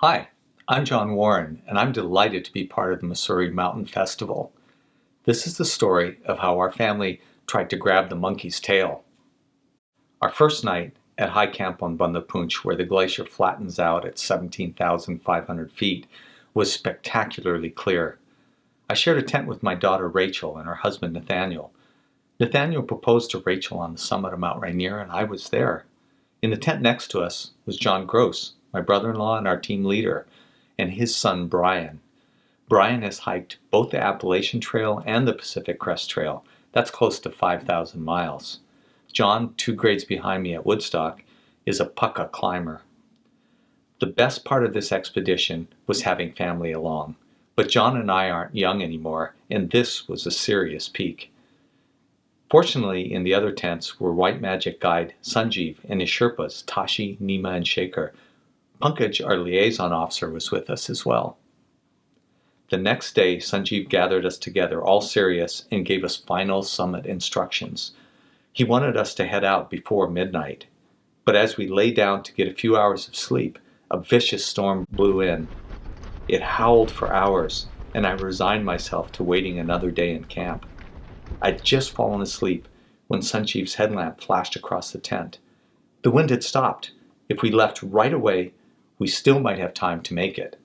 Hi, I'm John Warren, and I'm delighted to be part of the Mussoorie Mountain Festival. This is the story of how our family tried to grab the monkey's tail. Our first night at high camp on Bandarpunch, where the glacier flattens out at 17,500 feet, was spectacularly clear. I shared a tent with my daughter Rachel and her husband Nathaniel. Nathaniel proposed to Rachel on the summit of Mount Rainier, and I was there. In the tent next to us was John Gross, my brother-in-law and our team leader, and his son Brian. Brian has hiked both the Appalachian Trail and the Pacific Crest Trail. That's close to 5,000 miles. John, 2 grades behind me at Woodstock, is a pucka climber. The best part of this expedition was having family along. But John and I aren't young anymore, and this was a serious peak. Fortunately, in the other tents were White Magic guide Sanjeev and his Sherpas, Tashi, Nima, and Shaker. Pankaj, our liaison officer, was with us as well. The next day, Sanjeev gathered us together, all serious, and gave us final summit instructions. He wanted us to head out before midnight. But as we lay down to get a few hours of sleep, a vicious storm blew in. It howled for hours, and I resigned myself to waiting another day in camp. I'd just fallen asleep when Sanjeev's headlamp flashed across the tent. The wind had stopped. If we left right away, we still might have time to make it.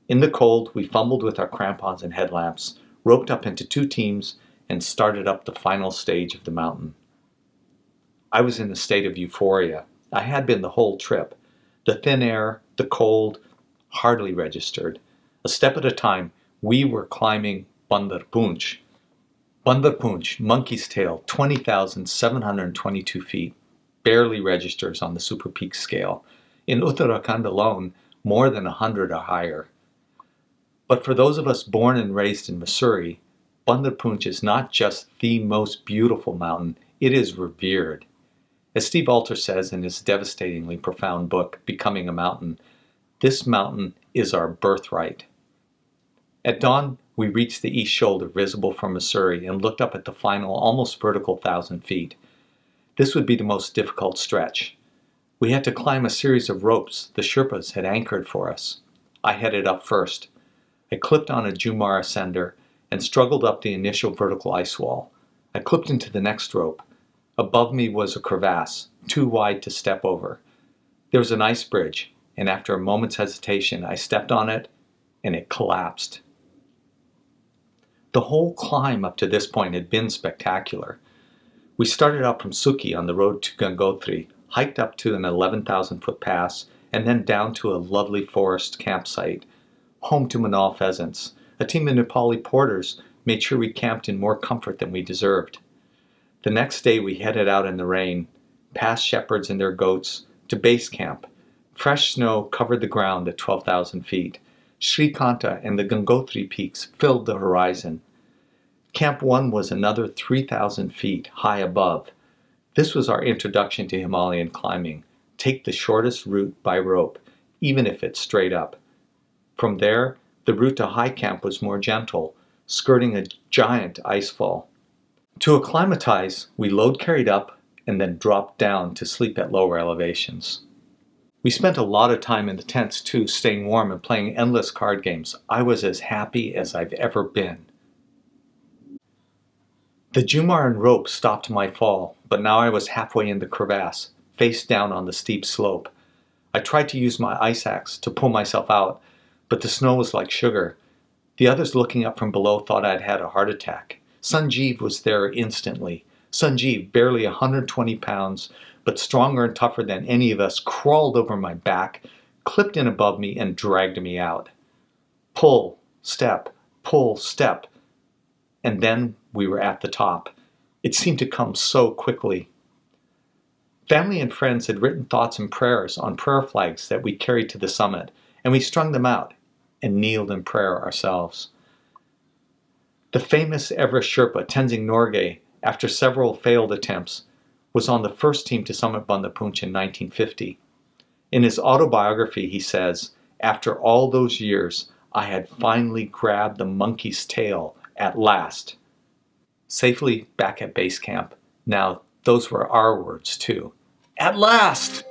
In the cold, we fumbled with our crampons and headlamps, roped up into 2 teams, and started up the final stage of the mountain. I was in a state of euphoria. I had been the whole trip. The thin air, the cold, hardly registered. A step at a time, we were climbing Bandarpunch. Bandarpunch, monkey's tail, 20,722 feet, barely registers on the Super Peak scale. In Uttarakhand alone, more than 100 are higher. But for those of us born and raised in Mussoorie, Bandarpunch is not just the most beautiful mountain, it is revered. As Steve Alter says in his devastatingly profound book, Becoming a Mountain, this mountain is our birthright. At dawn, we reached the east shoulder visible from Mussoorie and looked up at the final, almost vertical 1,000 feet. This would be the most difficult stretch. We had to climb a series of ropes the Sherpas had anchored for us. I headed up first. I clipped on a Jumar ascender and struggled up the initial vertical ice wall. I clipped into the next rope. Above me was a crevasse, too wide to step over. There was an ice bridge, and after a moment's hesitation, I stepped on it, and it collapsed. The whole climb up to this point had been spectacular. We started out from Suki on the road to Gangotri, hiked up to an 11,000-foot pass, and then down to a lovely forest campsite, home to Manal pheasants. A team of Nepali porters made sure we camped in more comfort than we deserved. The next day we headed out in the rain, past shepherds and their goats, to base camp. Fresh snow covered the ground at 12,000 feet. Srikanta and the Gangotri peaks filled the horizon. Camp 1 was another 3,000 feet high above. This was our introduction to Himalayan climbing. Take the shortest route by rope, even if it's straight up. From there, the route to high camp was more gentle, skirting a giant icefall. To acclimatize, we load carried up and then dropped down to sleep at lower elevations. We spent a lot of time in the tents too, staying warm and playing endless card games. I was as happy as I've ever been. The Jumar and rope stopped my fall, but now I was halfway in the crevasse, face down on the steep slope. I tried to use my ice axe to pull myself out, but the snow was like sugar. The others looking up from below thought I'd had a heart attack. Sanjeev was there instantly. Sanjeev, barely 120 pounds, but stronger and tougher than any of us, crawled over my back, clipped in above me, and dragged me out. Pull, step, and then we were at the top. It seemed to come so quickly. Family and friends had written thoughts and prayers on prayer flags that we carried to the summit, and we strung them out and kneeled in prayer ourselves. The famous Everest Sherpa, Tenzing Norgay, after several failed attempts, was on the first team to summit Bandarpunch in 1950. In his autobiography, he says, "After all those years, I had finally grabbed the monkey's tail at last." Safely back at base camp. Now, those were our words too. At last!